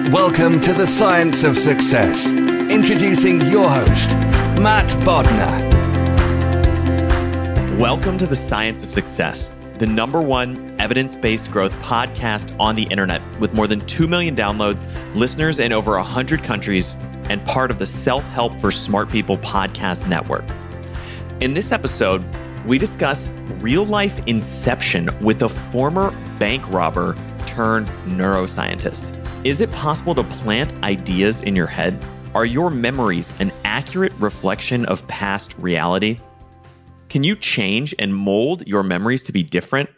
Welcome to the Science of Success. Introducing your host, Matt Bodnar. Welcome to the Science of Success, the #1 evidence-based growth podcast on the internet with more than 2 million downloads, listeners in over 100 countries, and part of the Self-Help for Smart People podcast network. In this episode, we discuss real-life Inception with a former bank robber turned neuroscientist. Is it possible to plant ideas in your head? Are your memories an accurate reflection of past reality? Can you change and mold your memories to be different?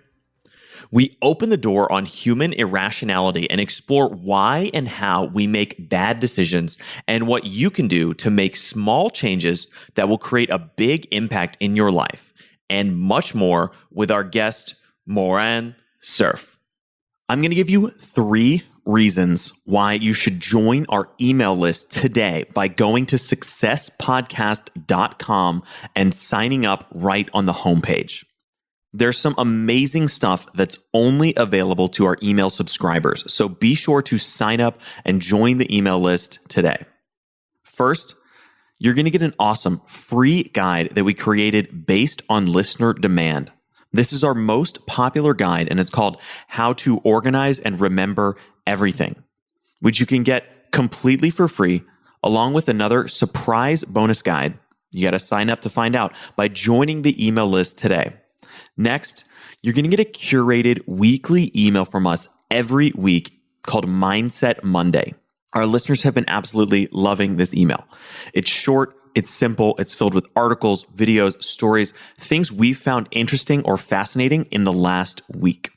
We open the door on human irrationality and explore why and how we make bad decisions and what you can do to make small changes that will create a big impact in your life, and much more with our guest, Moran Cerf. I'm going to give you 3 reasons why you should join our email list today by going to successpodcast.com and signing up right on the homepage. There's some amazing stuff that's only available to our email subscribers, so be sure to sign up and join the email list today. First, you're going to get an awesome free guide that we created based on listener demand. This is our most popular guide, and it's called How to Organize and Remember Everything, which you can get completely for free, along with another surprise bonus guide. You got to sign up to find out by joining the email list today. Next, you're going to get a curated weekly email from us every week called Mindset Monday. Our listeners have been absolutely loving this email. It's short, it's simple, it's filled with articles, videos, stories, things we've found interesting or fascinating in the last week.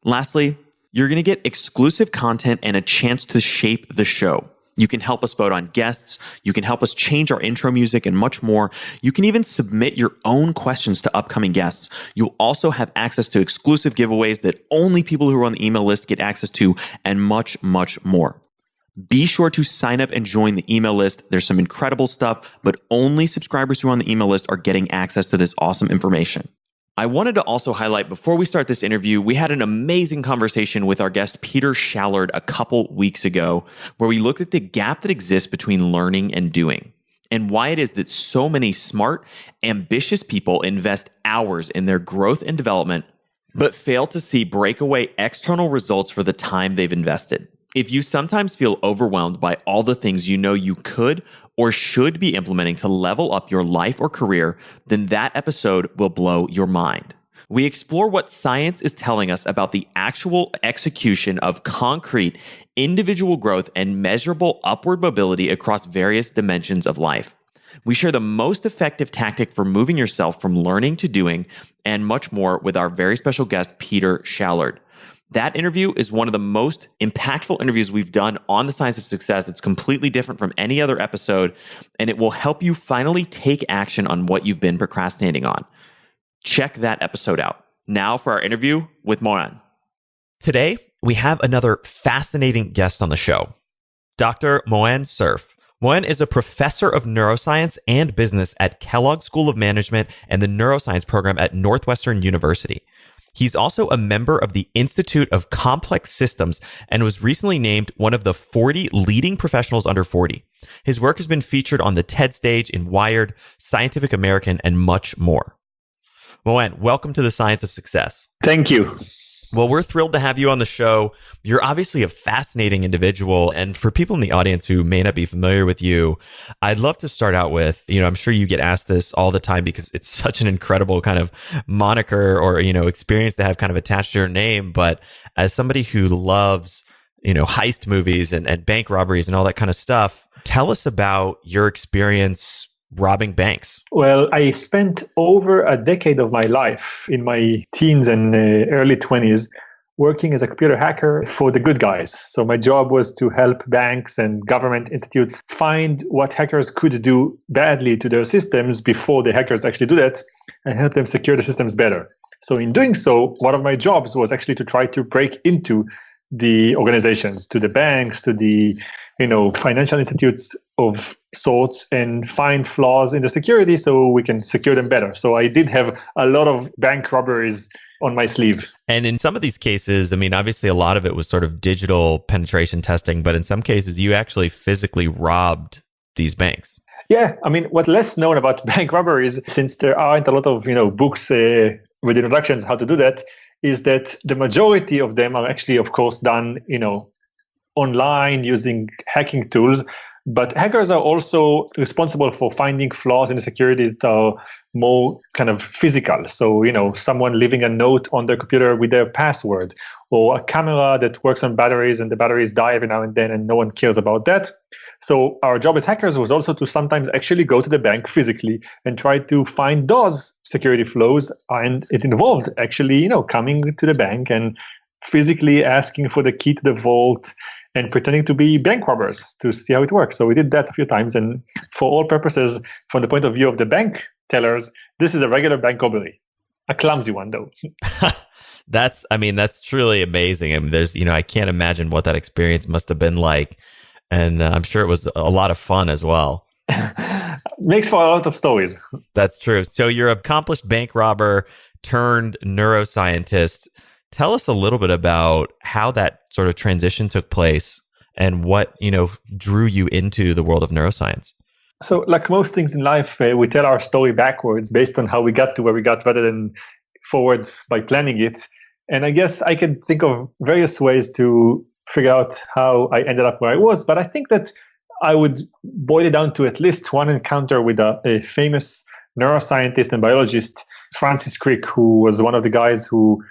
Lastly, you're going to get exclusive content and a chance to shape the show. You can help us vote on guests. You can help us change our intro music and much more. You can even submit your own questions to upcoming guests. You'll also have access to exclusive giveaways that only people who are on the email list get access to, and much, much more. Be sure to sign up and join the email list. There's some incredible stuff, but only subscribers who are on the email list are getting access to this awesome information. I wanted to also highlight, before we start this interview, we had an amazing conversation with our guest, Peter Schallard, a couple weeks ago, where we looked at the gap that exists between learning and doing, and why it is that so many smart, ambitious people invest hours in their growth and development, but fail to see breakaway external results for the time they've invested. If you sometimes feel overwhelmed by all the things you know you could or should be implementing to level up your life or career, then that episode will blow your mind. We explore what science is telling us about the actual execution of concrete individual growth and measurable upward mobility across various dimensions of life. We share the most effective tactic for moving yourself from learning to doing, and much more with our very special guest, Peter Schallard. That interview is one of the most impactful interviews we've done on the Science of Success. It's completely different from any other episode, and it will help you finally take action on what you've been procrastinating on. Check that episode out. Now for our interview with Moran. Today, we have another fascinating guest on the show, Dr. Moran Cerf. Moran is a professor of neuroscience and business at Kellogg School of Management and the Neuroscience program at Northwestern University. He's also a member of the Institute of Complex Systems and was recently named one of the 40 leading professionals under 40. His work has been featured on the TED stage, in Wired, Scientific American, and much more. Moran, welcome to the Science of Success. Thank you. Well, we're thrilled to have you on the show. You're obviously a fascinating individual. And for people in the audience who may not be familiar with you, I'd love to start out with, I'm sure you get asked this all the time because it's such an incredible kind of moniker or, experience to have kind of attached to your name. But as somebody who loves, heist movies and bank robberies and all that kind of stuff, tell us about your experience robbing banks. Well, I spent over a decade of my life in my teens and early 20s working as a computer hacker for the good guys. So my job was to help banks and government institutes find what hackers could do badly to their systems before the hackers actually do that, and help them secure the systems better. So in doing so, one of my jobs was actually to try to break into the organizations, to the banks, to the financial institutes of sorts, and find flaws in the security so we can secure them better. So I did have a lot of bank robberies on my sleeve. And in some of these cases, I mean, obviously a lot of it was sort of digital penetration testing, but in some cases you actually physically robbed these banks. Yeah, I mean, what's less known about bank robberies, since there aren't a lot of books with introductions how to do that, is that the majority of them are actually, of course, done online using hacking tools. But hackers are also responsible for finding flaws in the security that are more kind of physical. So, someone leaving a note on their computer with their password, or a camera that works on batteries and the batteries die every now and then and no one cares about that. So our job as hackers was also to sometimes actually go to the bank physically and try to find those security flaws. And it involved actually, coming to the bank and physically asking for the key to the vault and pretending to be bank robbers to see how it works. So we did that a few times. And for all purposes, from the point of view of the bank tellers, this is a regular bank robbery. A clumsy one, though. That's truly amazing. I mean, I can't imagine what that experience must have been like. And I'm sure it was a lot of fun as well. Makes for a lot of stories. That's true. So you're an accomplished bank robber turned neuroscientist. Tell us a little bit about how that sort of transition took place and what, drew you into the world of neuroscience. So like most things in life, we tell our story backwards based on how we got to where we got rather than forward by planning it. And I guess I can think of various ways to figure out how I ended up where I was. But I think that I would boil it down to at least one encounter with a famous neuroscientist and biologist, Francis Crick, who was one of the guys who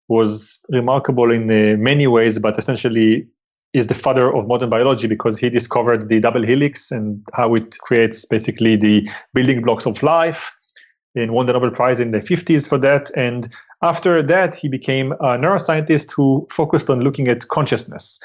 was remarkable in many ways, but essentially is the father of modern biology because he discovered the double helix and how it creates basically the building blocks of life, and won the Nobel Prize in the 50s for that. And after that, he became a neuroscientist who focused on looking at consciousness.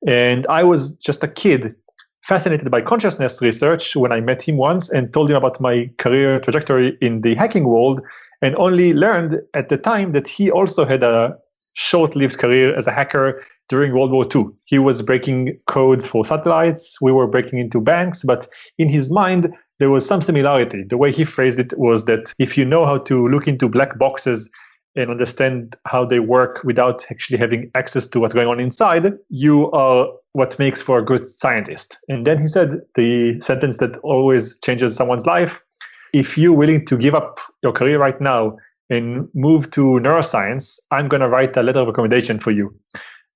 And I was just a kid fascinated by consciousness research when I met him once and told him about my career trajectory in the hacking world, and only learned at the time that he also had a short-lived career as a hacker during World War II. He was breaking codes for satellites. We were breaking into banks, but in his mind, there was some similarity. The way he phrased it was that if you know how to look into black boxes and understand how they work without actually having access to what's going on inside, you are what makes for a good scientist. And then he said the sentence that always changes someone's life: if you're willing to give up your career right now and move to neuroscience, I'm going to write a letter of recommendation for you.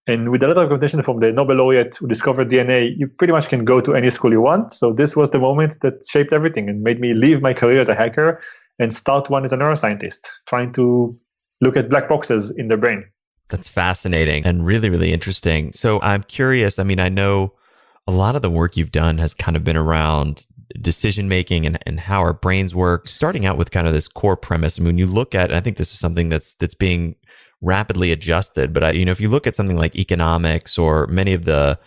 And with the letter of recommendation from the Nobel laureate who discovered DNA, you pretty much can go to any school you want. So this was the moment that shaped everything and made me leave my career as a hacker and start one as a neuroscientist, trying to look at black boxes in the brain. That's fascinating and really, really interesting. So I'm curious, I mean, I know a lot of the work you've done has kind of been around decision making and how our brains work, starting out with kind of this core premise. I mean, when you look at, and I think this is something that's being rapidly adjusted, but if you look at something like economics or many of the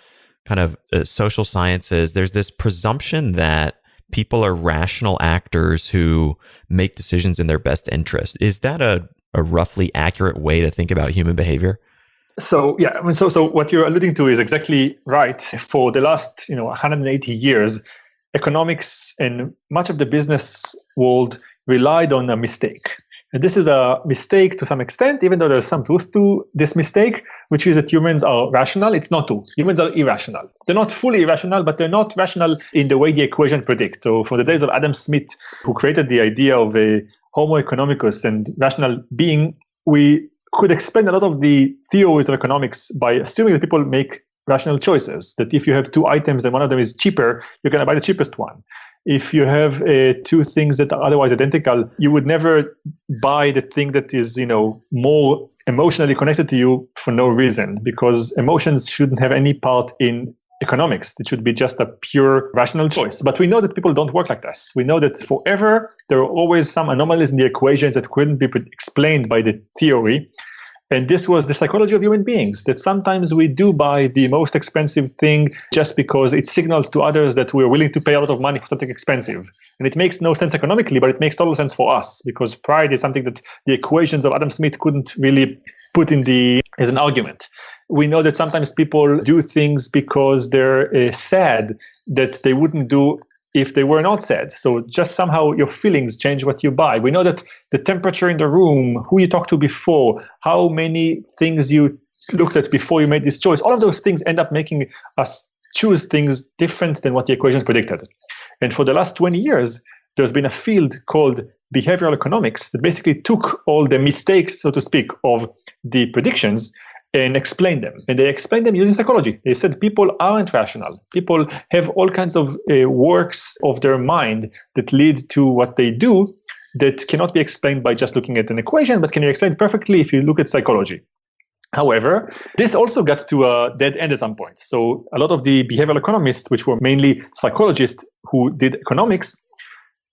kind of social sciences, there's this presumption that people are rational actors who make decisions in their best interest. Is that a roughly accurate way to think about human behavior? So yeah, I mean, so what you're alluding to is exactly right. For the last 180 years, economics and much of the business world relied on a mistake. And this is a mistake to some extent, even though there's some truth to this mistake, which is that humans are rational. It's not true. Humans are irrational. They're not fully irrational, but they're not rational in the way the equation predicts. So from the days of Adam Smith, who created the idea of a Homo economicus and rational being, we could explain a lot of the theories of economics by assuming that people make rational choices, that if you have two items and one of them is cheaper, you're going to buy the cheapest one. If you have two things that are otherwise identical, you would never buy the thing that is, more emotionally connected to you for no reason, because emotions shouldn't have any part in economics. It should be just a pure rational choice. But we know that people don't work like this. We know that forever, there are always some anomalies in the equations that couldn't be explained by the theory. And this was the psychology of human beings, that sometimes we do buy the most expensive thing just because it signals to others that we're willing to pay a lot of money for something expensive. And it makes no sense economically, but it makes total sense for us, because pride is something that the equations of Adam Smith couldn't really put in as an argument. We know that sometimes people do things because they're sad that they wouldn't do if they were not sad. So just somehow your feelings change what you buy. We know that the temperature in the room, who you talked to before, how many things you looked at before you made this choice, all of those things end up making us choose things different than what the equations predicted. And for the last 20 years, there's been a field called behavioral economics that basically took all the mistakes, so to speak, of the predictions and explained them. And they explained them using psychology. They said people aren't rational. People have all kinds of works of their mind that lead to what they do that cannot be explained by just looking at an equation, but can be explained perfectly if you look at psychology. However, this also got to a dead end at some point. So a lot of the behavioral economists, which were mainly psychologists who did economics,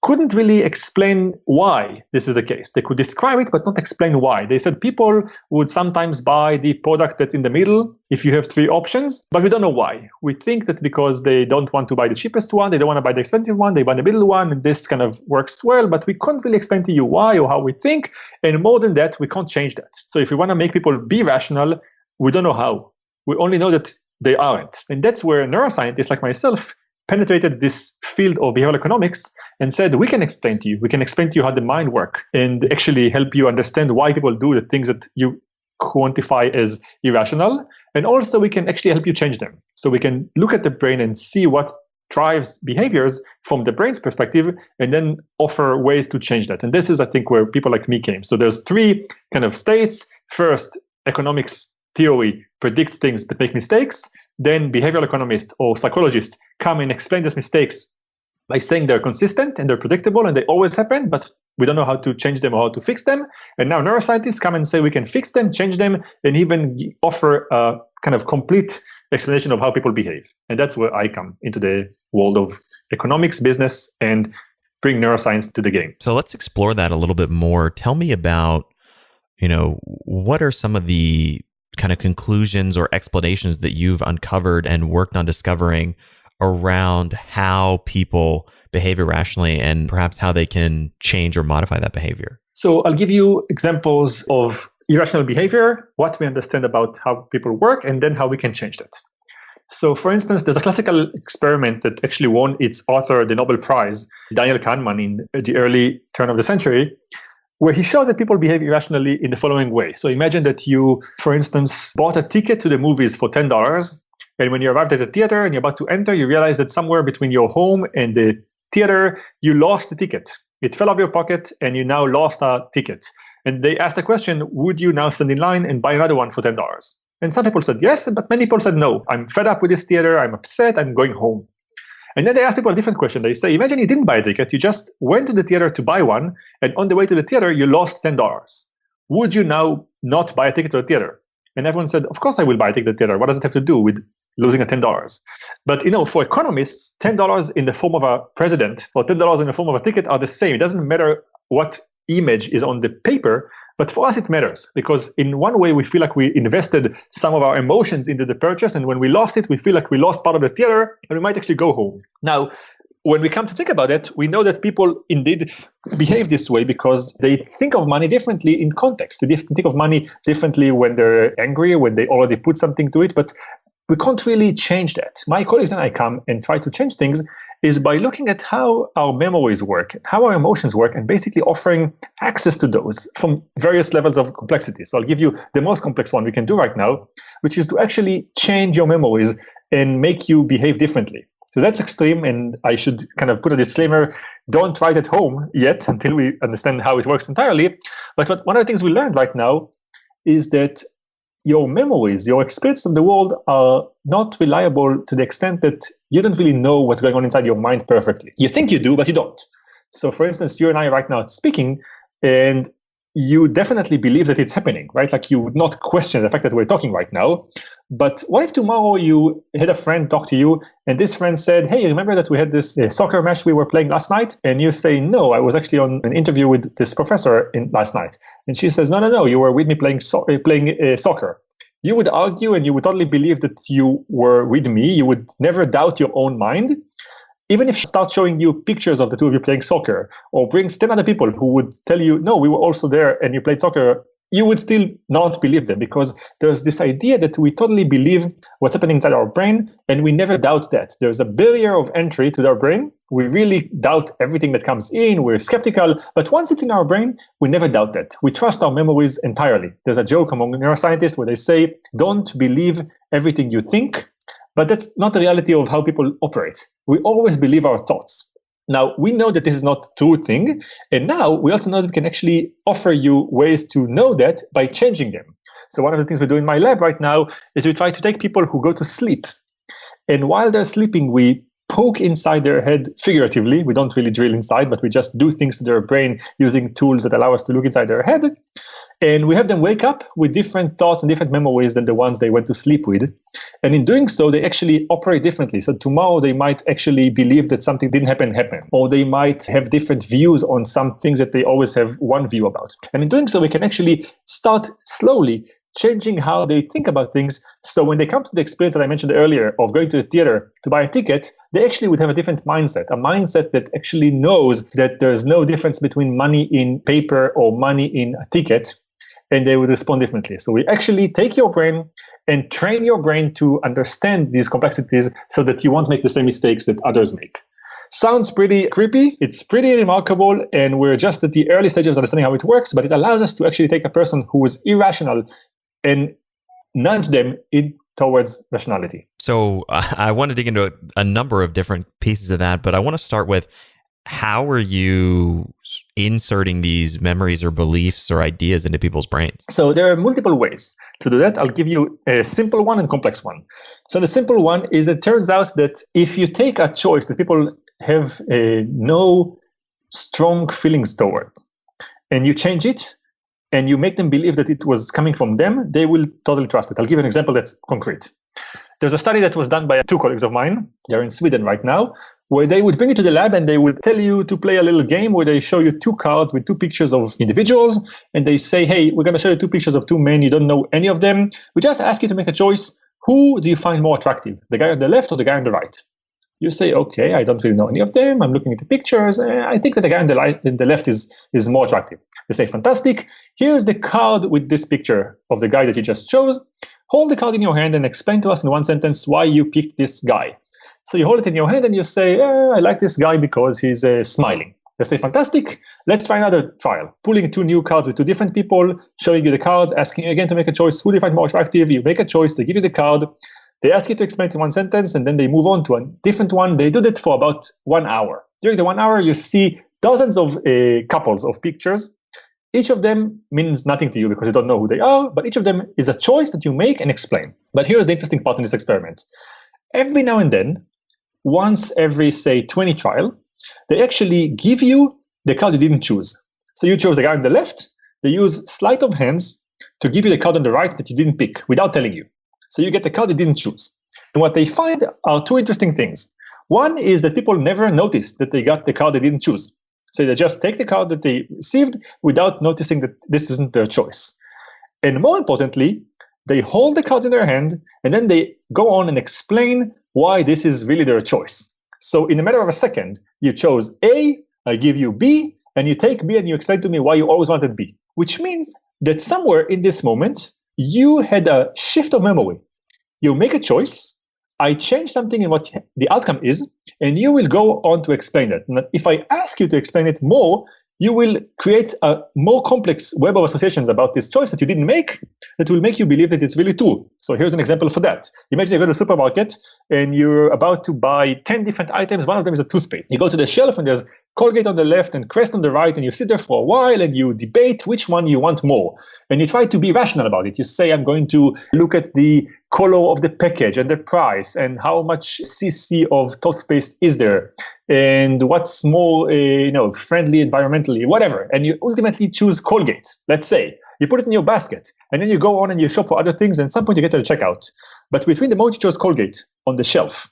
couldn't really explain why this is the case. They could describe it, but not explain why. They said people would sometimes buy the product that's in the middle if you have three options, but we don't know why. We think that because they don't want to buy the cheapest one, they don't want to buy the expensive one, they buy the middle one, and this kind of works well, but we can't really explain to you why or how we think. And more than that, we can't change that. So if we want to make people be rational, we don't know how. We only know that they aren't. And that's where neuroscientists like myself penetrated this field of behavioral economics and said, we can explain to you. We can explain to you how the mind works and actually help you understand why people do the things that you quantify as irrational. And also we can actually help you change them. So we can look at the brain and see what drives behaviors from the brain's perspective and then offer ways to change that. And this is, I think, where people like me came. So there's three kind of states. First, economics theory predicts things that make mistakes. Then behavioral economists or psychologists come and explain those mistakes by saying they're consistent and they're predictable and they always happen, but we don't know how to change them or how to fix them. And now neuroscientists come and say we can fix them, change them, and even offer a kind of complete explanation of how people behave. And that's where I come into the world of economics, business, and bring neuroscience to the game. So let's explore that a little bit more. Tell me about, what are some of the kind of conclusions or explanations that you've uncovered and worked on discovering around how people behave irrationally and perhaps how they can change or modify that behavior? So I'll give you examples of irrational behavior, what we understand about how people work, and then how we can change that. So for instance, there's a classical experiment that actually won its author the Nobel Prize, Daniel Kahneman, in the early turn of the century, where he showed that people behave irrationally in the following way. So imagine that you, for instance, bought a ticket to the movies for $10, and when you arrived at the theater and you're about to enter, you realize that somewhere between your home and the theater, you lost the ticket. It fell out of your pocket, and you now lost a ticket. And they asked the question, would you now stand in line and buy another one for $10? And some people said yes, but many people said no. I'm fed up with this theater. I'm upset. I'm going home. And then they ask people a different question. They say, imagine you didn't buy a ticket. You just went to the theater to buy one. And on the way to the theater, you lost $10. Would you now not buy a ticket to the theater? And everyone said, of course I will buy a ticket to the theater. What does it have to do with losing a $10? But for economists, $10 in the form of a president or $10 in the form of a ticket are the same. It doesn't matter what image is on the paper. But for us, it matters because in one way, we feel like we invested some of our emotions into the purchase. And when we lost it, we feel like we lost part of the theater and we might actually go home. Now, when we come to think about it, we know that people indeed behave this way because they think of money differently in context. They think of money differently when they're angry, when they already put something to it. But we can't really change that. My colleagues and I come and try to change things is by looking at how our memories work, how our emotions work, and basically offering access to those from various levels of complexity. So I'll give you the most complex one we can do right now, which is to actually change your memories and make you behave differently. So that's extreme, and I should kind of put a disclaimer, don't try it at home yet until we understand how it works entirely. But one of the things we learned right now is that your memories, your experience of the world are not reliable to the extent that you don't really know what's going on inside your mind perfectly. You think you do, but you don't. So for instance, you and I right now speaking, and you definitely believe that it's happening, right? Like you would not question the fact that we're talking right now. But what if tomorrow you had a friend talk to you and this friend said, hey, remember that we had this soccer match we were playing last night? And you say, no, I was actually on an interview with this professor last night. And she says, no, you were with me playing soccer. You would argue and you would totally believe that you were with me. You would never doubt your own mind. Even if she starts showing you pictures of the two of you playing soccer or brings 10 other people who would tell you, no, we were also there and you played soccer you would still not believe them, because there's this idea that we totally believe what's happening inside our brain, and we never doubt that. There's a barrier of entry to our brain. We really doubt everything that comes in. We're skeptical. But once it's in our brain, we never doubt that. We trust our memories entirely. There's a joke among neuroscientists where they say, don't believe everything you think. But that's not the reality of how people operate. We always believe our thoughts. Now, we know that this is not a true thing. And now we also know that we can actually offer you ways to know that by changing them. So one of the things we do in my lab right now is we try to take people who go to sleep. And while they're sleeping, we poke inside their head figuratively. We don't really drill inside, but we just do things to their brain using tools that allow us to look inside their head. And we have them wake up with different thoughts and different memories than the ones they went to sleep with. And in doing so, they actually operate differently. So tomorrow they might actually believe that something didn't happen. Or they might have different views on some things that they always have one view about. And in doing so, we can actually start slowly changing how they think about things. So when they come to the experience that I mentioned earlier of going to the theater to buy a ticket, they actually would have a different mindset, a mindset that actually knows that there's no difference between money in paper or money in a ticket, and they would respond differently. So we actually take your brain and train your brain to understand these complexities so that you won't make the same mistakes that others make. Sounds pretty creepy, it's pretty remarkable, and we're just at the early stages of understanding how it works, but it allows us to actually take a person who is irrational and nudge them towards rationality. So I want to dig into a number of different pieces of that, but I want to start with, how are you inserting these memories or beliefs or ideas into people's brains? So there are multiple ways to do that. I'll give you a simple one and complex one. So the simple one is, it turns out that if you take a choice that people have no strong feelings toward, and you change it, and you make them believe that it was coming from them, they will totally trust it. I'll give you an example that's concrete. There's a study that was done by two colleagues of mine. They're in Sweden right now, where they would bring you to the lab and they would tell you to play a little game where they show you two cards with two pictures of individuals. And they say, hey, we're going to show you two pictures of two men. You don't know any of them. We just ask you to make a choice. Who do you find more attractive, the guy on the left or the guy on the right? You say, okay, I don't really know any of them. I'm looking at the pictures. I think that the guy on the left is more attractive. They say, fantastic. Here's the card with this picture of the guy that you just chose. Hold the card in your hand and explain to us in one sentence why you picked this guy. So you hold it in your hand and you say, I like this guy because he's smiling. They say, fantastic. Let's try another trial. Pulling two new cards with two different people, showing you the cards, asking you again to make a choice. Who do you find more attractive? You make a choice. They give you the card. They ask you to explain it in one sentence, and then they move on to a different one. They do that for about 1 hour. During the 1 hour, you see dozens of couples of pictures. Each of them means nothing to you because you don't know who they are, but each of them is a choice that you make and explain. But here's the interesting part in this experiment. Every now and then, once every, say, 20 trial, they actually give you the card you didn't choose. So you chose the guy on the left. They use sleight of hands to give you the card on the right that you didn't pick without telling you. So you get the card you didn't choose. And what they find are two interesting things. One is that people never notice that they got the card they didn't choose. So they just take the card that they received without noticing that this isn't their choice. And more importantly, they hold the cards in their hand and then they go on and explain why this is really their choice. So in a matter of a second, you chose A, I give you B, and you take B and you explain to me why you always wanted B, which means that somewhere in this moment, you had a shift of memory. You make a choice, I change something in what the outcome is, and you will go on to explain it. And if I ask you to explain it more, you will create a more complex web of associations about this choice that you didn't make that will make you believe that it's really true. So here's an example for that. Imagine you go to the supermarket and you're about to buy 10 different items. One of them is a toothpaste. You go to the shelf and there's Colgate on the left and Crest on the right, and you sit there for a while and you debate which one you want more. And you try to be rational about it. You say, I'm going to look at the color of the package and the price and how much cc of toothpaste is there and what's more friendly environmentally, whatever. And you ultimately choose Colgate, let's say. You put it in your basket and then you go on and you shop for other things, and at some point you get to the checkout. But between the moment you chose Colgate on the shelf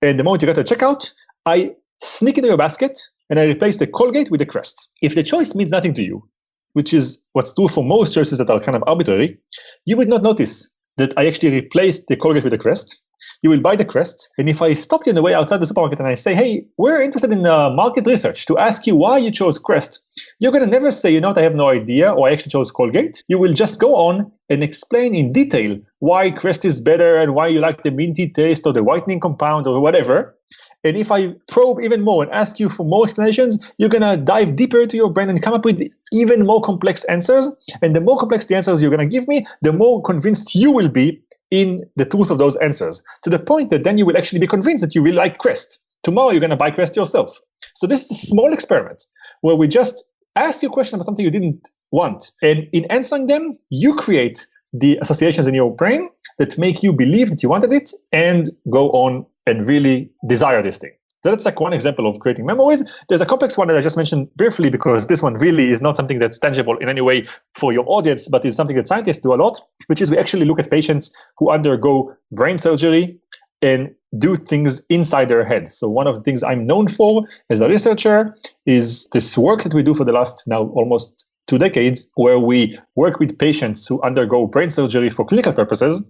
and the moment you got to the checkout, I sneak into your basket and I replace the Colgate with the Crest. If the choice means nothing to you, which is what's true for most choices that are kind of arbitrary, you would not notice that I actually replaced the Colgate with the Crest. You will buy the crest. And if I stop you on the way outside the supermarket and I say, hey, we're interested in market research to ask you why you chose crest, you're going to never say, you know what, I have no idea, or I actually chose Colgate. You will just go on and explain in detail why crest is better and why you like the minty taste or the whitening compound or whatever. And if I probe even more and ask you for more explanations, you're going to dive deeper into your brain and come up with even more complex answers. And the more complex the answers you're going to give me, the more convinced you will be in the truth of those answers, to the point that then you will actually be convinced that you really like crest. Tomorrow, you're going to buy crest yourself. So this is a small experiment where we just ask you a question about something you didn't want. And in answering them, you create the associations in your brain that make you believe that you wanted it and go on and really desire this thing. So that's like one example of creating memories. There's a complex one that I just mentioned briefly, because this one really is not something that's tangible in any way for your audience, but is something that scientists do a lot, which is we actually look at patients who undergo brain surgery and do things inside their head. So one of the things I'm known for as a researcher is this work that we do for the last now almost 2 decades, where we work with patients who undergo brain surgery for clinical purposes.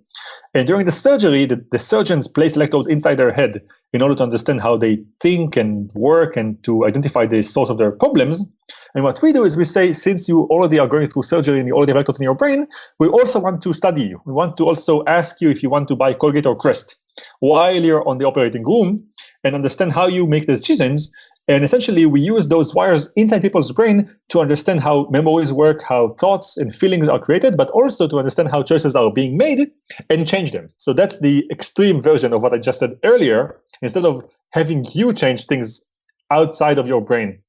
And during the surgery, the surgeons place electrodes inside their head in order to understand how they think and work and to identify the source of their problems. And what we do is we say, since you already are going through surgery and you already have electrodes in your brain, we also want to study you. We want to also ask you if you want to buy Colgate or Crest while you're on the operating room and understand how you make the decisions. And essentially, we use those wires inside people's brain to understand how memories work, how thoughts and feelings are created, but also to understand how choices are being made and change them. So that's the extreme version of what I just said earlier. Instead of having you change things outside of your brain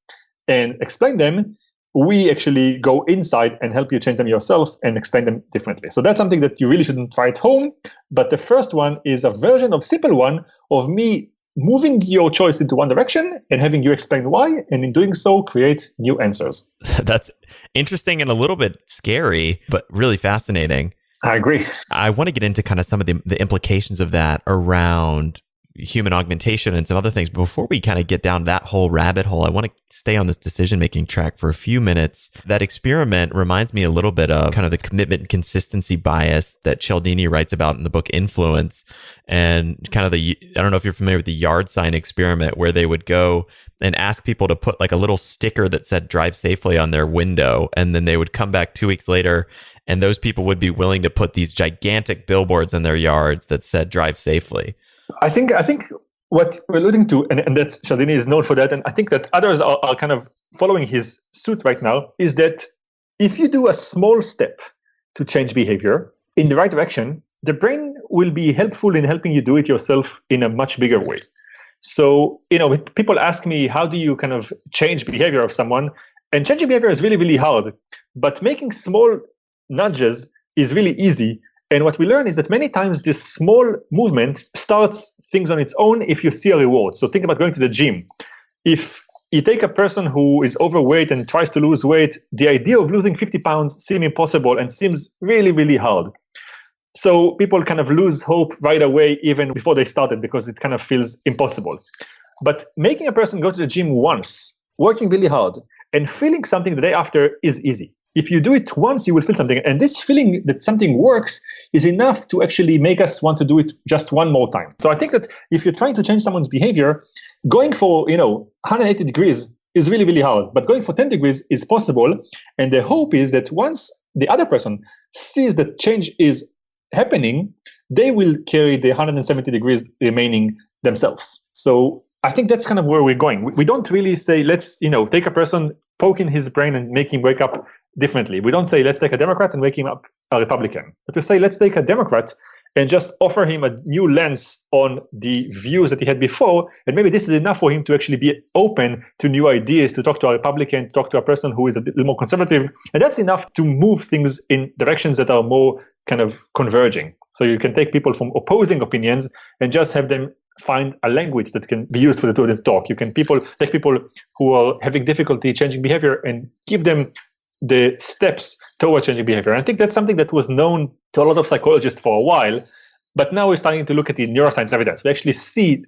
and explain them, we actually go inside and help you change them yourself and explain them differently. So that's something that you really shouldn't try at home. But the first one is a version of simple one of me moving your choice into one direction and having you explain why, and in doing so, create new answers. That's interesting and a little bit scary, but really fascinating. I agree. I want to get into kind of some of the implications of that around human augmentation and some other things. But before we kind of get down that whole rabbit hole, I want to stay on this decision-making track for a few minutes. That experiment reminds me a little bit of kind of the commitment and consistency bias that Cialdini writes about in the book Influence, and kind of I don't know if you're familiar with the yard sign experiment, where they would go and ask people to put like a little sticker that said drive safely on their window. And then they would come back 2 weeks later and those people would be willing to put these gigantic billboards in their yards that said drive safely. I think what we're alluding to, and that Cialdini is known for that, and I think that others are kind of following his suit right now, is that if you do a small step to change behavior in the right direction, the brain will be helpful in helping you do it yourself in a much bigger way. So, people ask me, how do you kind of change behavior of someone? And changing behavior is really, really hard. But making small nudges is really easy. And what we learn is that many times this small movement starts things on its own if you see a reward. So think about going to the gym. If you take a person who is overweight and tries to lose weight, the idea of losing 50 pounds seems impossible and seems really, really hard. So people kind of lose hope right away, even before they started, because it kind of feels impossible. But making a person go to the gym once, working really hard, and feeling something the day after is easy. If you do it once, you will feel something. And this feeling that something works is enough to actually make us want to do it just one more time. So I think that if you're trying to change someone's behavior, going for 180 degrees is really, really hard. But going for 10 degrees is possible. And the hope is that once the other person sees that change is happening, they will carry the 170 degrees remaining themselves. So I think that's kind of where we're going. We don't really say, let's take a person, poke in his brain and make him wake up differently. We don't say, let's take a Democrat and wake him up a Republican. But we say, let's take a Democrat and just offer him a new lens on the views that he had before. And maybe this is enough for him to actually be open to new ideas, to talk to a Republican, to talk to a person who is a little more conservative. And that's enough to move things in directions that are more kind of converging. So you can take people from opposing opinions and just have them find a language that can be used for the two of them to talk. You can take people who are having difficulty changing behavior and give them the steps towards changing behavior. And I think that's something that was known to a lot of psychologists for a while, but now we're starting to look at the neuroscience evidence. We actually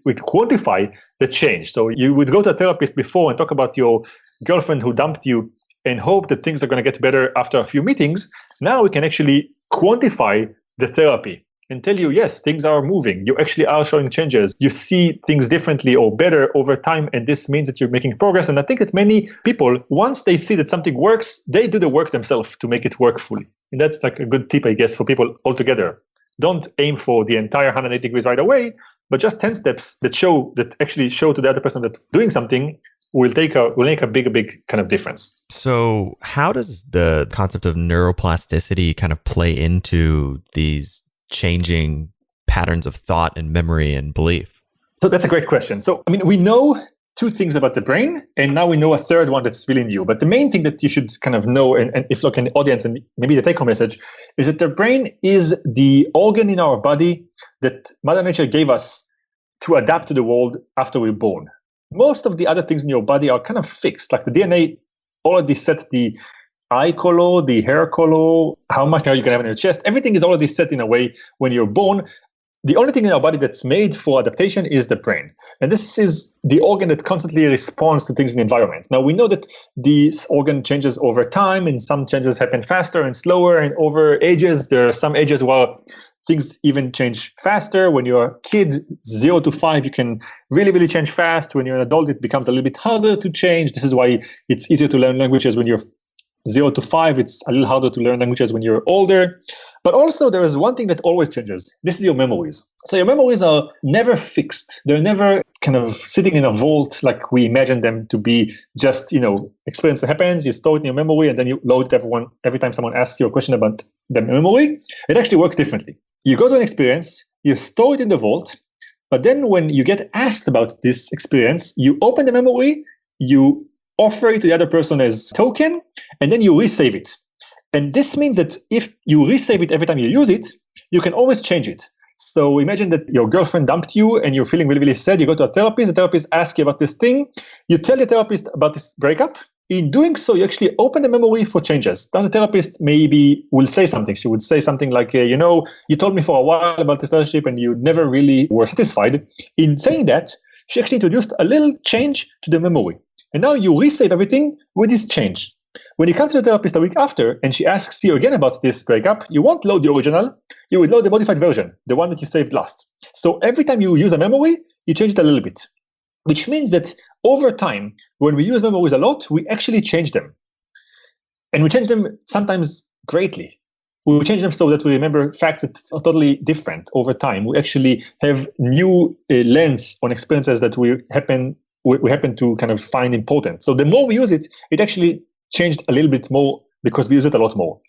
we quantify the change. So you would go to a therapist before and talk about your girlfriend who dumped you and hope that things are going to get better after a few meetings. Now we can actually quantify the therapy. and tell you, yes, things are moving. You actually are showing changes. You see things differently or better over time, and this means that you're making progress. And I think that many people, once they see that something works, they do the work themselves to make it work fully. And that's like a good tip, I guess, for people altogether. Don't aim for the entire 180 degrees right away, but just 10 steps that actually show to the other person that doing something will make a big kind of difference. So how does the concept of neuroplasticity kind of play into these changing patterns of thought and memory and belief? So that's a great question. So, we know two things about the brain, and now we know a third one that's really new. But the main thing that you should kind of know, and if you look in the audience, and maybe the take-home message, is that the brain is the organ in our body that Mother Nature gave us to adapt to the world after we're born. Most of the other things in your body are kind of fixed, like the DNA already set the eye color, the hair color, how much hair you can have in your chest. Everything is already set in a way when you're born. The only thing in our body that's made for adaptation is the brain. And this is the organ that constantly responds to things in the environment. Now, we know that this organ changes over time, and some changes happen faster and slower, and over ages. There are some ages where things even change faster. When you're a kid, 0 to 5, you can really change fast. When you're an adult, it becomes a little bit harder to change. This is why it's easier to learn languages when you're 0 to 5. It's a little harder to learn languages when you're older. But also there is one thing that always changes. This is your memories. So your memories are never fixed. They're never kind of sitting in a vault like we imagine them to be. Just, experience that happens, you store it in your memory, and then you load it every time someone asks you a question about the memory. It actually works differently. You go to an experience, you store it in the vault, but then when you get asked about this experience, you open the memory, you offer it to the other person as token, and then you resave it. And this means that if you resave it every time you use it, you can always change it. So imagine that your girlfriend dumped you and you're feeling really sad. You go to a therapist, the therapist asks you about this thing. You tell the therapist about this breakup. In doing so, you actually open the memory for changes. Then the therapist maybe will say something. She would say something like, you told me for a while about this relationship and you never really were satisfied. In saying that, she actually introduced a little change to the memory. And now you resave everything with this change. When you come to the therapist a week after and she asks you again about this breakup, you won't load the original, you will load the modified version, the one that you saved last. So every time you use a memory, you change it a little bit, which means that over time, when we use memories a lot, we actually change them. And we change them sometimes greatly. We change them so that we remember facts that are totally different over time. We actually have new lens on experiences that we happen to kind of find important. So the more we use it, it actually changed a little bit more because we use it a lot more.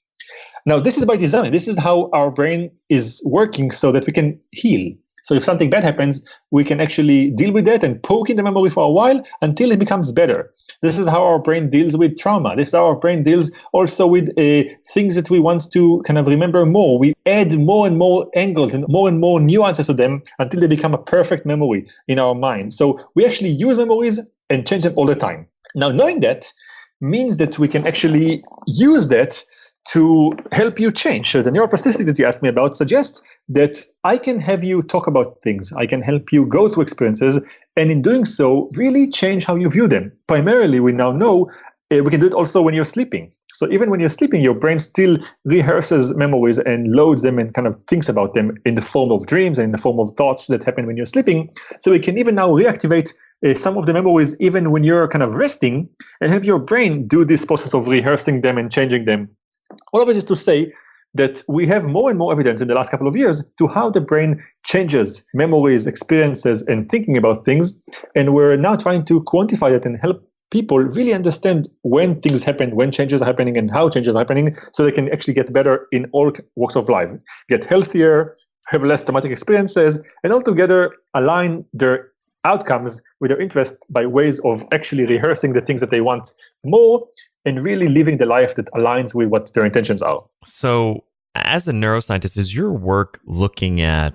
Now, this is by design. This is how our brain is working so that we can heal. So if something bad happens, we can actually deal with that and poke in the memory for a while until it becomes better. This is how our brain deals with trauma. This is how our brain deals also with things that we want to kind of remember more. We add more and more angles and more nuances to them until they become a perfect memory in our mind. So we actually use memories and change them all the time. Now, knowing that means that we can actually use that to help you change. So the neuroplasticity that you asked me about suggests that I can have you talk about things. I can help you go through experiences, and in doing so, really change how you view them. Primarily, we now know we can do it also when you're sleeping. So even when you're sleeping, your brain still rehearses memories and loads them and kind of thinks about them in the form of dreams and in the form of thoughts that happen when you're sleeping. So we can even now reactivate some of the memories even when you're kind of resting, and have your brain do this process of rehearsing them and changing them. All of it is to say that we have more and more evidence in the last couple of years to how the brain changes memories, experiences, and thinking about things. And we're now trying to quantify that and help people really understand when things happen, when changes are happening, and how changes are happening, so they can actually get better in all walks of life, get healthier, have less traumatic experiences, and altogether align their outcomes with their interest by ways of actually rehearsing the things that they want more and really living the life that aligns with what their intentions are. So as a neuroscientist, is your work looking at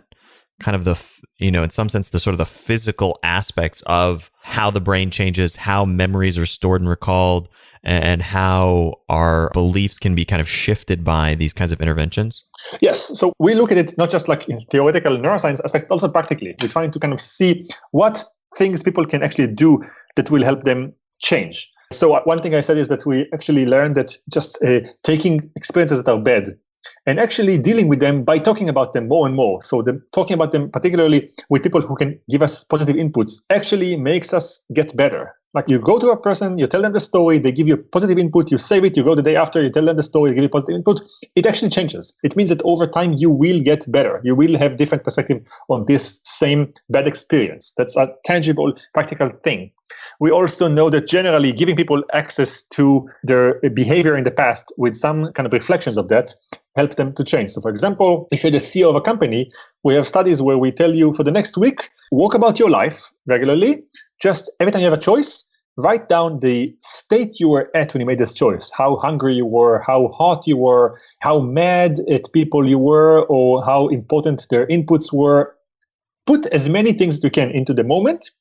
kind of the, in some sense, the sort of the physical aspects of how the brain changes, how memories are stored and recalled, and how our beliefs can be kind of shifted by these kinds of interventions? Yes. So we look at it not just like in theoretical neuroscience aspect, also practically. We're trying to kind of see what things people can actually do that will help them change. So one thing I said is that we actually learned that just taking experiences that are bad and actually dealing with them by talking about them more and more. So talking about them, particularly with people who can give us positive inputs, actually makes us get better. Like you go to a person, you tell them the story, they give you positive input, you save it, you go the day after, you tell them the story, they give you positive input. It actually changes. It means that over time you will get better. You will have different perspective on this same bad experience. That's a tangible, practical thing. We also know that generally giving people access to their behavior in the past with some kind of reflections of that helps them to change. So for example, if you're the CEO of a company, we have studies where we tell you for the next week, walk about your life regularly. Just every time you have a choice, write down the state you were at when you made this choice, how hungry you were, how hot you were, how mad at people you were, or how important their inputs were. Put as many things as you can into the moment,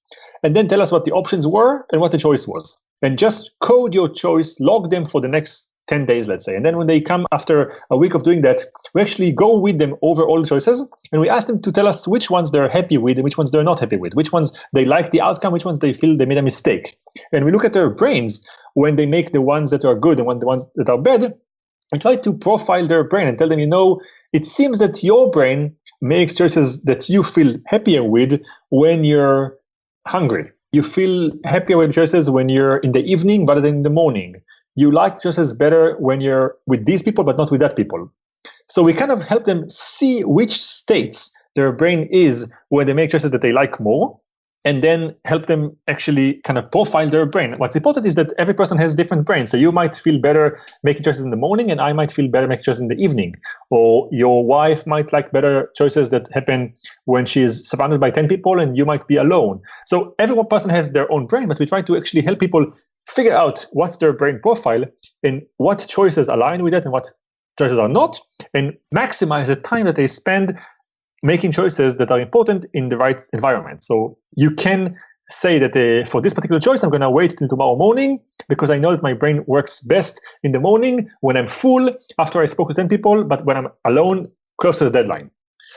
and then tell us what the options were and what the choice was. And just code your choice, log them for the next 10 days, let's say. And then when they come after a week of doing that, we actually go with them over all the choices, and we ask them to tell us which ones they're happy with and which ones they're not happy with, which ones they like the outcome, which ones they feel they made a mistake. And we look at their brains when they make the ones that are good and the ones that are bad, and try to profile their brain and tell them, it seems that your brain makes choices that you feel happier with when you're hungry. You feel happier with choices when you're in the evening rather than in the morning. You like choices better when you're with these people, but not with that people. So we kind of help them see which states their brain is when they make choices that they like more, and then help them actually kind of profile their brain. What's important is that every person has different brains. So you might feel better making choices in the morning, and I might feel better making choices in the evening. Or your wife might like better choices that happen when she's surrounded by 10 people, and you might be alone. So every one person has their own brain, but we try to actually help people figure out what's their brain profile and what choices align with it and what choices are not, and maximize the time that they spend making choices that are important in the right environment. So you can say that for this particular choice, I'm going to wait till tomorrow morning because I know that my brain works best in the morning when I'm full after I spoke to 10 people, but when I'm alone, close to the deadline.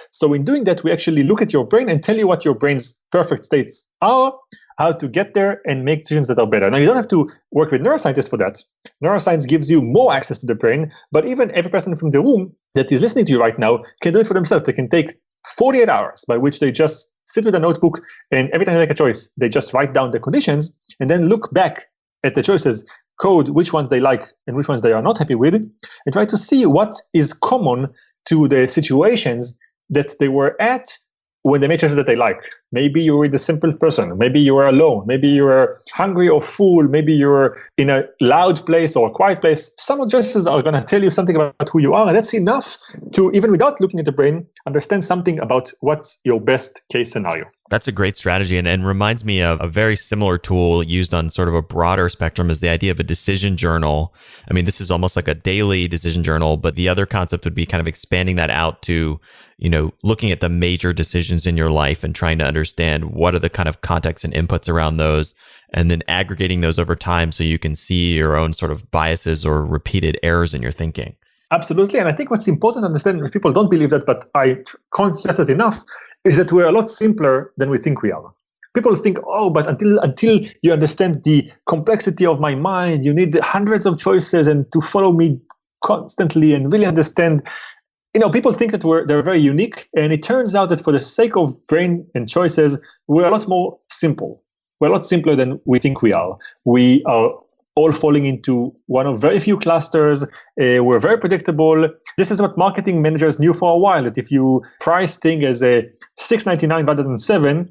So in doing that, we actually look at your brain and tell you what your brain's perfect states are, how to get there, and make decisions that are better. Now, you don't have to work with neuroscientists for that. Neuroscience gives you more access to the brain, but even every person from the room that is listening to you right now can do it for themselves. They can take 48 hours by which they just sit with a notebook, and every time they make a choice, they just write down the conditions and then look back at the choices, code which ones they like and which ones they are not happy with, and try to see what is common to the situations that they were at when they made choices that they like. Maybe you were the simple person. Maybe you were alone. Maybe you were hungry or full. Maybe you were in a loud place or a quiet place. Some of the choices are going to tell you something about who you are, and that's enough to, even without looking at the brain, understand something about what's your best case scenario. That's a great strategy, and reminds me of a very similar tool used on sort of a broader spectrum is the idea of a decision journal. I mean, this is almost like a daily decision journal, but the other concept would be kind of expanding that out to, looking at the major decisions in your life and trying to understand what are the kind of contexts and inputs around those, and then aggregating those over time so you can see your own sort of biases or repeated errors in your thinking. Absolutely. And I think what's important to understand, if people don't believe that, but I can't stress it enough, is that we're a lot simpler than we think we are. People think, but until you understand the complexity of my mind, you need hundreds of choices and to follow me constantly and really understand. People think that they're very unique, and it turns out that for the sake of brain and choices, we're a lot more simple. We're a lot simpler than we think we are. We are all falling into one of very few clusters. We're very predictable. This is what marketing managers knew for a while, that if you price thing as a $6.99 rather than $7,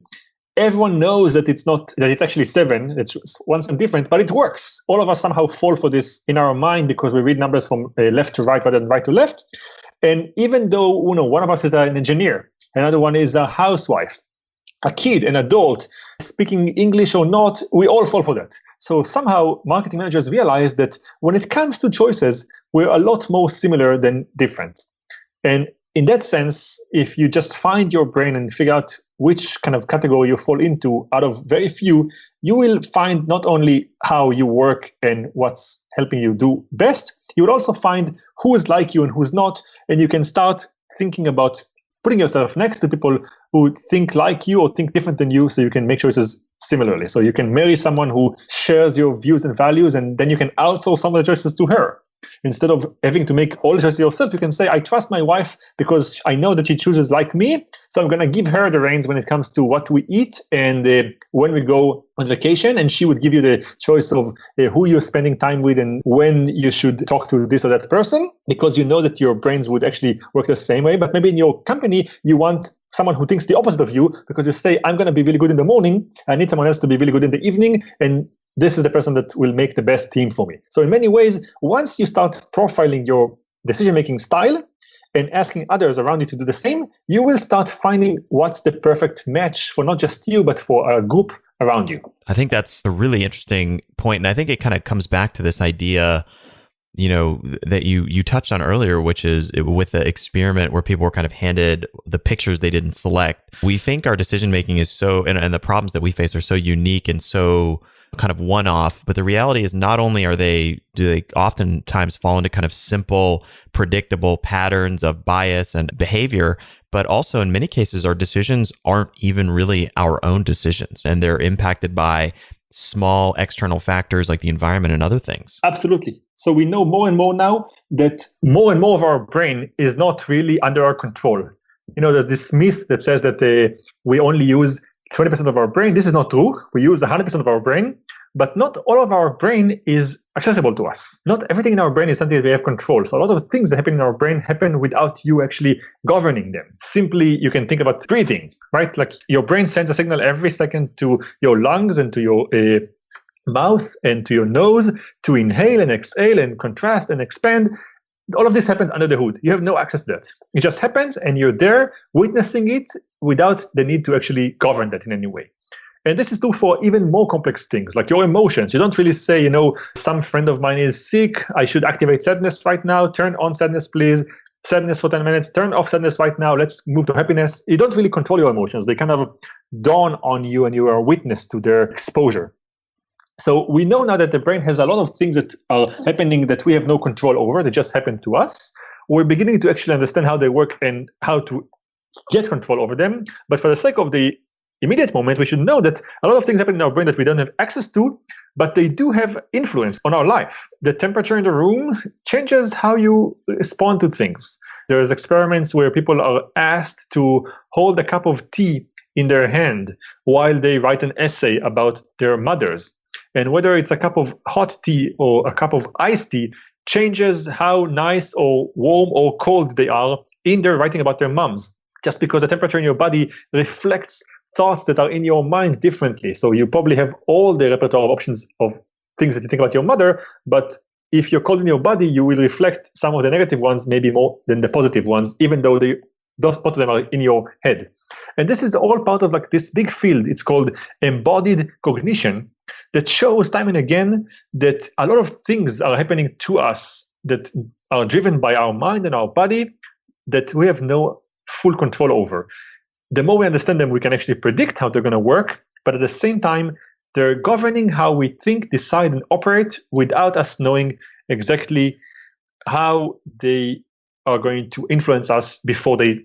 everyone knows that it's actually $7. It's one cent different, but it works. All of us somehow fall for this in our mind because we read numbers from left to right rather than right to left. And even though one of us is an engineer, another one is a housewife, a kid, an adult, speaking English or not, we all fall for that. So somehow marketing managers realize that when it comes to choices, we're a lot more similar than different. And in that sense, if you just find your brain and figure out which kind of category you fall into out of very few, you will find not only how you work and what's helping you do best, you will also find who is like you and who's not, and you can start thinking about putting yourself next to people who think like you or think different than you, so you can make choices similarly. So you can marry someone who shares your views and values, and then you can outsource some of the choices to her. Instead of having to make all the choices yourself, you can say, I trust my wife because I know that she chooses like me. So I'm going to give her the reins when it comes to what we eat and when we go on vacation. And she would give you the choice of who you're spending time with and when you should talk to this or that person, because you know that your brains would actually work the same way. But maybe in your company, you want someone who thinks the opposite of you, because you say, I'm going to be really good in the morning. I need someone else to be really good in the evening. And this is the person that will make the best team for me. So in many ways, once you start profiling your decision-making style and asking others around you to do the same, you will start finding what's the perfect match for not just you, but for a group around you. I think that's a really interesting point. And I think it kind of comes back to this idea, that you touched on earlier, which is with the experiment where people were kind of handed the pictures they didn't select. We think our decision-making is so, and the problems that we face are so unique and so kind of one-off, but the reality is not only do they oftentimes fall into kind of simple, predictable patterns of bias and behavior, but also in many cases, our decisions aren't even really our own decisions, and they're impacted by small external factors like the environment and other things. Absolutely. So we know more and more now that more and more of our brain is not really under our control. There's this myth that says that we only use 20% of our brain. This is not true. We use 100% of our brain, but not all of our brain is accessible to us. Not everything in our brain is something that we have control. So a lot of things that happen in our brain happen without you actually governing them. Simply, you can think about breathing, right? Like your brain sends a signal every second to your lungs and to your mouth and to your nose to inhale and exhale and contrast and expand. All of this happens under the hood. You have no access to that. It just happens and you're there witnessing it without the need to actually govern that in any way. And this is true for even more complex things, like your emotions. You don't really say, some friend of mine is sick, I should activate sadness right now, turn on sadness, please. Sadness for 10 minutes, turn off sadness right now, let's move to happiness. You don't really control your emotions. They kind of dawn on you and you are a witness to their exposure. So we know now that the brain has a lot of things that are happening that we have no control over. They just happen to us. We're beginning to actually understand how they work and how to get control over them. But for the sake of the immediate moment, we should know that a lot of things happen in our brain that we don't have access to, but they do have influence on our life. The temperature in the room changes how you respond to things. There's experiments where people are asked to hold a cup of tea in their hand while they write an essay about their mothers. And whether it's a cup of hot tea or a cup of iced tea changes how nice or warm or cold they are in their writing about their moms, just because the temperature in your body reflects thoughts that are in your mind differently. So you probably have all the repertoire of options of things that you think about your mother, but if you're cold in your body, you will reflect some of the negative ones, maybe more than the positive ones, even though both of them are in your head. And this is all part of like this big field. It's called embodied cognition, that shows time and again that a lot of things are happening to us that are driven by our mind and our body that we have no full control over. The more we understand them, we can actually predict how they're going to work, but at the same time, they're governing how we think, decide, and operate without us knowing exactly how they are going to influence us before they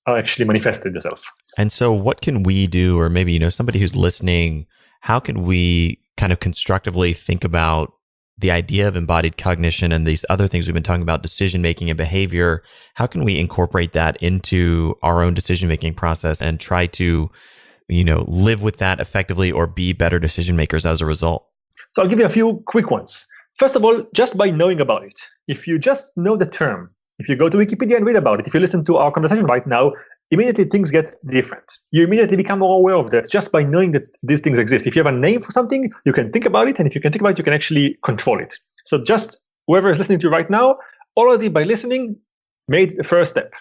are actually manifested themselves. And so what can we do, or maybe, somebody who's listening, how can we kind of constructively think about the idea of embodied cognition and these other things we've been talking about, decision-making and behavior? How can we incorporate that into our own decision-making process and try to, live with that effectively or be better decision makers as a result? So I'll give you a few quick ones. First of all, just by knowing about it. If you just know the term, if you go to Wikipedia and read about it, if you listen to our conversation right now, immediately things get different. You immediately become more aware of that just by knowing that these things exist. If you have a name for something, you can think about it. And if you can think about it, you can actually control it. So just whoever is listening to you right now, already by listening, made the first step.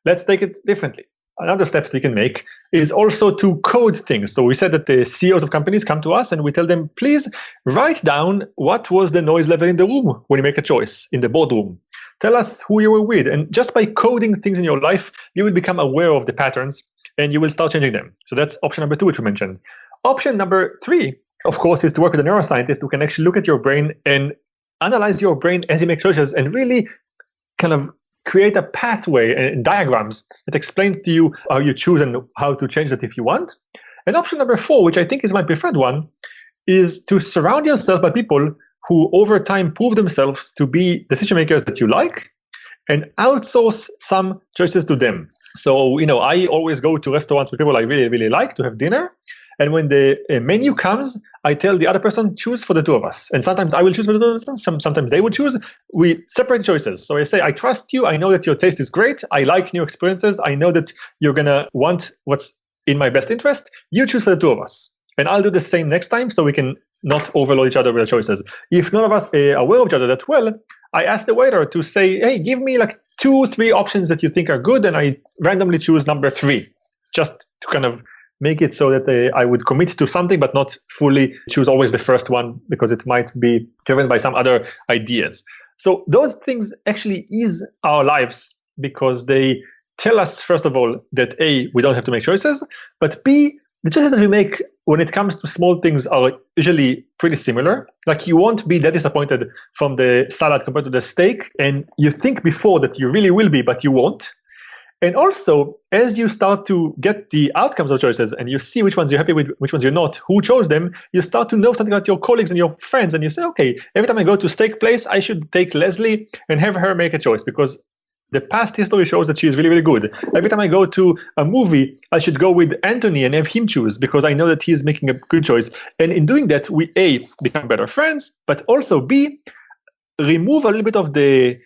Let's take it differently. Another step that we can make is also to code things. So we said that the CEOs of companies come to us and we tell them, please write down what was the noise level in the room when you make a choice in the boardroom. Tell us who you were with. And just by coding things in your life, you will become aware of the patterns and you will start changing them. So that's option number 2, which we mentioned. Option number 3, of course, is to work with a neuroscientist who can actually look at your brain and analyze your brain as you make choices and really kind of create a pathway and diagrams that explain to you how you choose and how to change that if you want. And option number 4, which I think is my preferred one, is to surround yourself by people who over time prove themselves to be decision makers that you like, and outsource some choices to them. So, I always go to restaurants with people I really, really like to have dinner. And when the menu comes, I tell the other person, choose for the two of us. And sometimes I will choose for the two of us, sometimes they will choose. We separate choices. So I say, I trust you. I know that your taste is great. I like new experiences. I know that you're going to want what's in my best interest. You choose for the two of us. And I'll do the same next time so we can not overload each other with our choices. If none of us are aware of each other that well, I ask the waiter to say, hey, give me like 2-3 options that you think are good, and I randomly choose number 3, just to kind of make it so that I would commit to something, but not fully choose always the first one, because it might be driven by some other ideas. So those things actually ease our lives, because they tell us, first of all, that A, we don't have to make choices, but B, the choices that we make when it comes to small things are usually pretty similar. Like, you won't be that disappointed from the salad compared to the steak, and you think before that you really will be, but you won't. And also, as you start to get the outcomes of choices and you see which ones you're happy with, which ones you're not, who chose them, you start to know something about your colleagues and your friends, and you say, okay, every time I go to steak place, I should take Leslie and have her make a choice, because the past history shows that she is really, really good. Every time I go to a movie, I should go with Anthony and have him choose, because I know that he is making a good choice. And in doing that, we A, become better friends, but also B, remove a little bit of the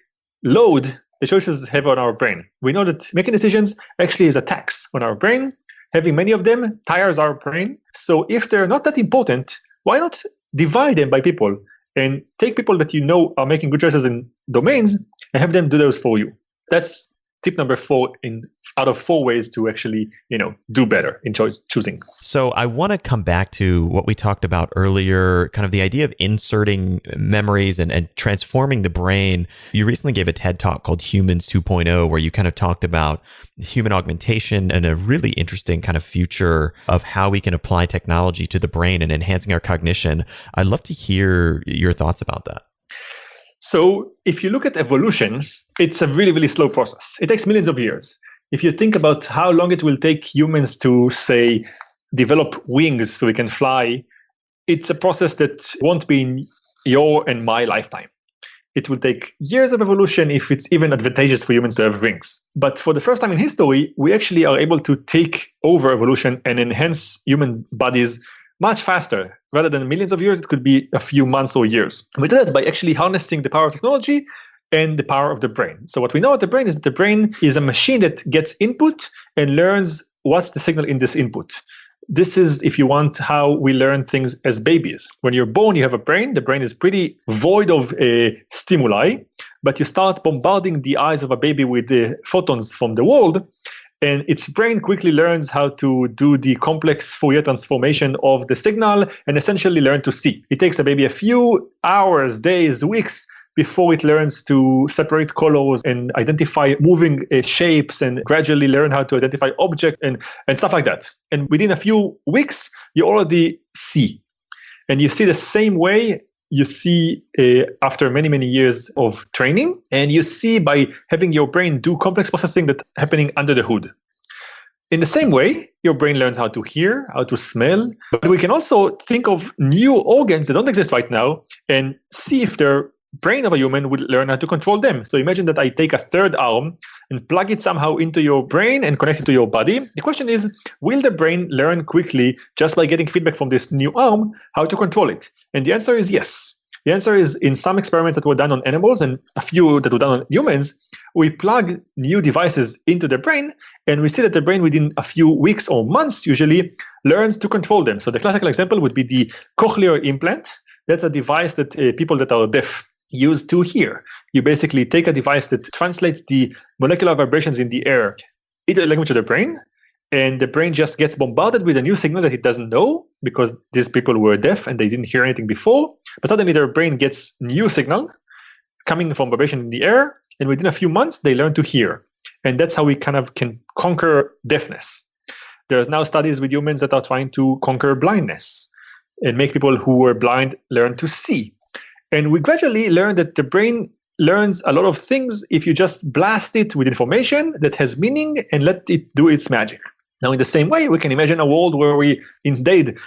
load the choices have on our brain. We know that making decisions actually is a tax on our brain. Having many of them tires our brain. So if they're not that important, why not divide them by people and take people that you know are making good choices in domains and have them do those for you? That's tip number 4 out of 4 ways to actually, do better in choosing. So I want to come back to what we talked about earlier, kind of the idea of inserting memories and transforming the brain. You recently gave a TED Talk called Humans 2.0, where you kind of talked about human augmentation and a really interesting kind of future of how we can apply technology to the brain and enhancing our cognition. I'd love to hear your thoughts about that. So if you look at evolution, it's a really, really slow process. It takes millions of years. If you think about how long it will take humans to, say, develop wings so we can fly, it's a process that won't be in your and my lifetime. It will take years of evolution if it's even advantageous for humans to have wings. But for the first time in history, we actually are able to take over evolution and enhance human bodies much faster. Rather than millions of years, it could be a few months or years. We do that by actually harnessing the power of technology and the power of the brain. So what we know about the brain is that the brain is a machine that gets input and learns what's the signal in this input. This is, if you want, how we learn things as babies. When you're born, you have a brain. The brain is pretty void of stimuli, but you start bombarding the eyes of a baby with the photons from the world, and its brain quickly learns how to do the complex Fourier transformation of the signal and essentially learn to see. It takes a baby a few hours, days, weeks before it learns to separate colors and identify moving shapes and gradually learn how to identify objects and stuff like that. And within a few weeks, you already see. And you see the same way you see after many, many years of training. And you see by having your brain do complex processing that's happening under the hood. In the same way, your brain learns how to hear, how to smell. But we can also think of new organs that don't exist right now and see if their brain of a human would learn how to control them. So imagine that I take a third arm and plug it somehow into your brain and connect it to your body. The question is, will the brain learn quickly, just by getting feedback from this new arm, how to control it? And the answer is yes. The answer is, in some experiments that were done on animals and a few that were done on humans, we plug new devices into the brain, and we see that the brain within a few weeks or months usually learns to control them. So the classical example would be the cochlear implant. That's a device that people that are deaf use to hear. You basically take a device that translates the molecular vibrations in the air into the language of the brain, and the brain just gets bombarded with a new signal that it doesn't know, because these people were deaf and they didn't hear anything before. But suddenly their brain gets new signal coming from vibration in the air, and within a few months they learn to hear. And that's how we kind of can conquer deafness. There's now studies with humans that are trying to conquer blindness and make people who were blind learn to see. And we gradually learn that the brain learns a lot of things if you just blast it with information that has meaning and let it do its magic. Now, in the same way, we can imagine a world where we indeed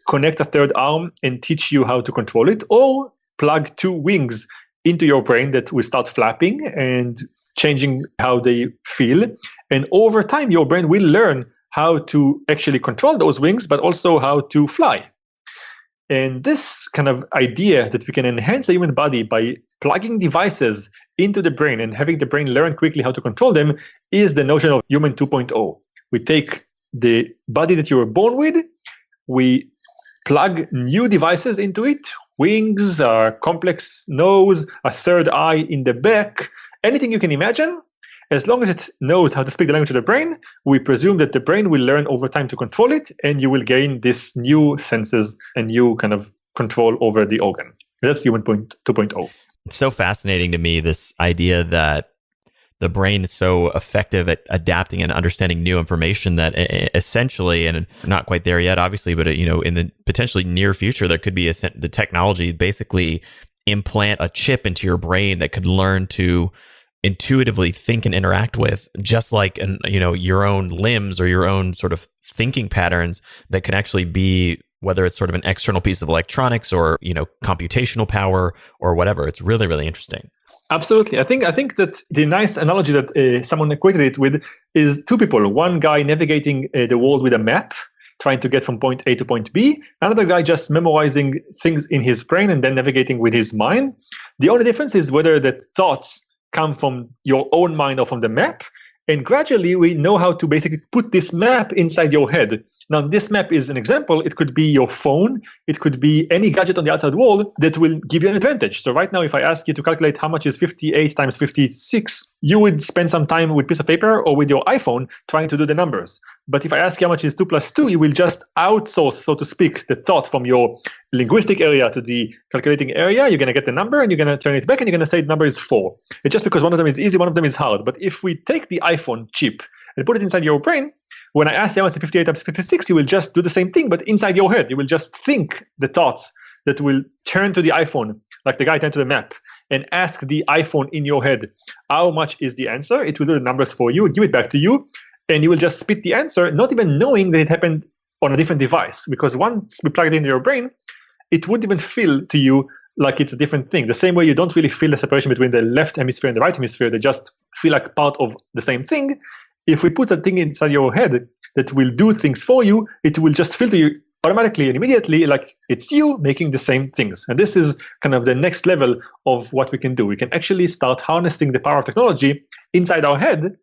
connect a third arm and teach you how to control it, or plug two wings into your brain that will start flapping and changing how they feel. And over time, your brain will learn how to actually control those wings, but also how to fly. And this kind of idea that we can enhance the human body by plugging devices into the brain and having the brain learn quickly how to control them is the notion of human 2.0. We take the body that you were born with, we plug new devices into it, wings, a complex nose, a third eye in the back, anything you can imagine. As long as it knows how to speak the language of the brain, we presume that the brain will learn over time to control it, and you will gain this new senses and new kind of control over the organ. That's human 2.0. It's so fascinating to me, this idea that the brain is so effective at adapting and understanding new information that essentially, and not quite there yet, obviously, but in the potentially near future, there could be the technology basically implant a chip into your brain that could learn to intuitively think and interact with, just like your own limbs or your own sort of thinking patterns that can actually be, whether it's sort of an external piece of electronics or computational power or whatever. It's really, really interesting. Absolutely. I think that the nice analogy that someone equated it with is two people. One guy navigating the world with a map, trying to get from point A to point B. Another guy just memorizing things in his brain and then navigating with his mind. The only difference is whether the thoughts come from your own mind or from the map. And gradually we know how to basically put this map inside your head. Now, this map is an example. It could be your phone. It could be any gadget on the outside world that will give you an advantage. So right now, if I ask you to calculate how much is 58 times 56, you would spend some time with a piece of paper or with your iPhone trying to do the numbers. But if I ask you how much is 2 plus 2, you will just outsource, so to speak, the thought from your linguistic area to the calculating area. You're going to get the number and you're going to turn it back and you're going to say the number is 4. It's just because one of them is easy, one of them is hard. But if we take the iPhone chip and put it inside your brain, when I ask you how much is 58 times 56, you will just do the same thing, but inside your head. You will just think the thoughts that will turn to the iPhone, like the guy turned to the map, and ask the iPhone in your head, how much is the answer? It will do the numbers for you, give it back to you, and you will just spit the answer, not even knowing that it happened on a different device. Because once we plug it into your brain, it wouldn't even feel to you like it's a different thing. The same way you don't really feel the separation between the left hemisphere and the right hemisphere, they just feel like part of the same thing. If we put a thing inside your head that will do things for you, it will just feel to you automatically and immediately like it's you making the same things. And this is kind of the next level of what we can do. We can actually start harnessing the power of technology inside our head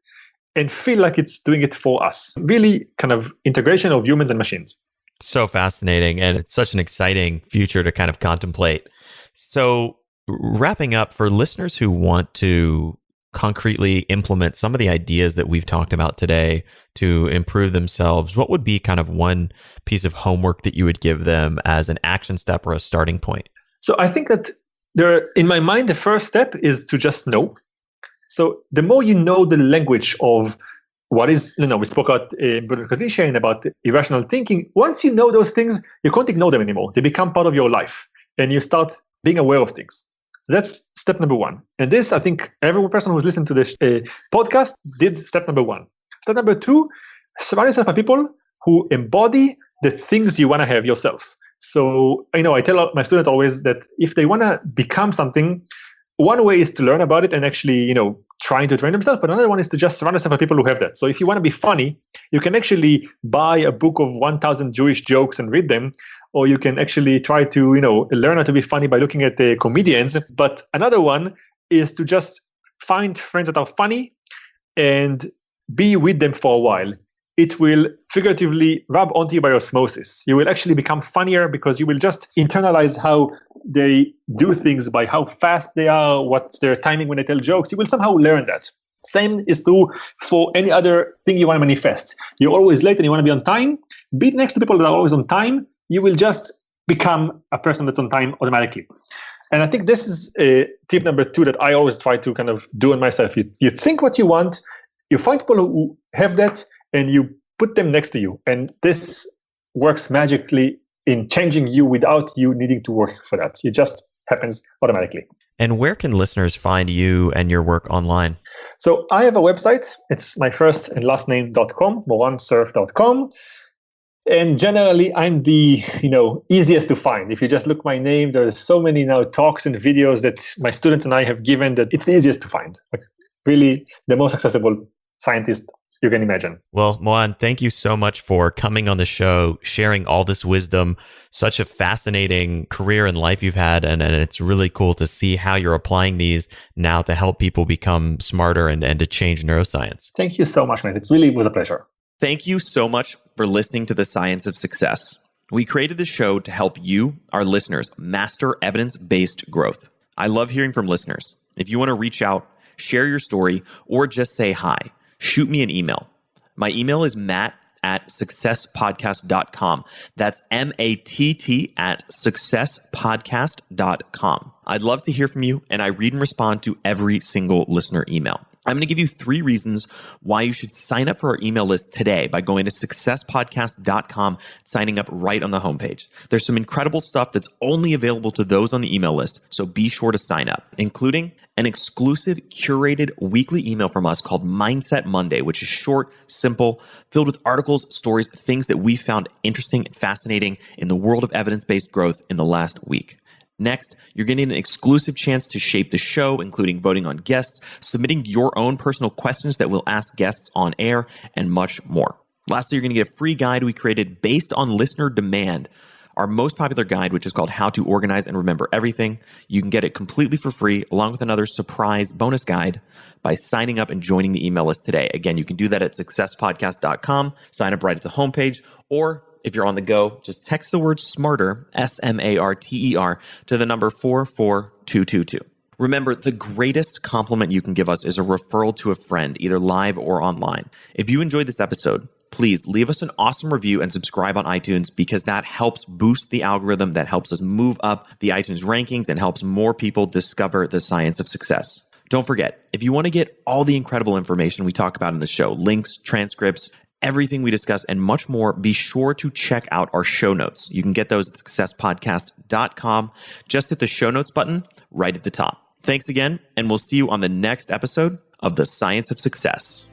and feel like it's doing it for us. Really kind of integration of humans and machines. So fascinating. And it's such an exciting future to kind of contemplate. So wrapping up, for listeners who want to concretely implement some of the ideas that we've talked about today to improve themselves, what would be kind of one piece of homework that you would give them as an action step or a starting point? So I think that in my mind, the first step is to just know. So the more you know the language of what is, we spoke about cognition, about irrational thinking. Once you know those things, you can't ignore them anymore. They become part of your life and you start being aware of things. So that's step number one. And this, I think every person who's listened to this podcast did step number one. Step number two, surround yourself by people who embody the things you want to have yourself. So, I tell my students always that if they want to become something, one way is to learn about it and actually, trying to train themselves. But another one is to just surround yourself by people who have that. So if you want to be funny, you can actually buy a book of 1,000 Jewish jokes and read them. Or you can actually try to, learn how to be funny by looking at the comedians. But another one is to just find friends that are funny and be with them for a while. It will figuratively rub onto you by osmosis. You will actually become funnier because you will just internalize how they do things by how fast they are, what's their timing when they tell jokes. You will somehow learn that. Same is true for any other thing you want to manifest. You're always late and you want to be on time. Be next to people that are always on time. You will just become a person that's on time automatically. And I think this is tip number two that I always try to kind of do on myself. You think what you want, you find people who have that, and you put them next to you. And this works magically in changing you without you needing to work for that. It just happens automatically. And where can listeners find you and your work online? So I have a website. It's my first and last name.com, morancerf.com. And generally, I'm the easiest to find. If you just look my name, there's so many now talks and videos that my students and I have given that it's the easiest to find. Like really, the most accessible scientist you can imagine. Well, Moran, thank you so much for coming on the show, sharing all this wisdom. Such a fascinating career and life you've had, and it's really cool to see how you're applying these now to help people become smarter and to change neuroscience. Thank you so much, man. It really was a pleasure. Thank you so much for listening to The Science of Success. We created the show to help you, our listeners, master evidence-based growth. I love hearing from listeners. If you want to reach out, share your story, or just say hi, shoot me an email. My email is matt@successpodcast.com. That's matt@successpodcast.com. I'd love to hear from you, and I read and respond to every single listener email. I'm going to give you 3 reasons why you should sign up for our email list today by going to successpodcast.com, signing up right on the homepage. There's some incredible stuff that's only available to those on the email list, so be sure to sign up, including an exclusive curated weekly email from us called Mindset Monday, which is short, simple, filled with articles, stories, things that we found interesting and fascinating in the world of evidence-based growth in the last week. Next, you're getting an exclusive chance to shape the show, including voting on guests, submitting your own personal questions that we'll ask guests on air, and much more. Lastly, you're going to get a free guide we created based on listener demand, our most popular guide, which is called How to Organize and Remember Everything. You can get it completely for free, along with another surprise bonus guide by signing up and joining the email list today. Again, you can do that at successpodcast.com, sign up right at the homepage, or if you're on the go, just text the word SMARTER, SMARTER, to the number 44222. Remember, the greatest compliment you can give us is a referral to a friend, either live or online. If you enjoyed this episode, please leave us an awesome review and subscribe on iTunes, because that helps boost the algorithm, that helps us move up the iTunes rankings and helps more people discover the science of success. Don't forget, if you want to get all the incredible information we talk about in the show, links, transcripts, everything we discuss, and much more, be sure to check out our show notes. You can get those at successpodcast.com. Just hit the show notes button right at the top. Thanks again, and we'll see you on the next episode of The Science of Success.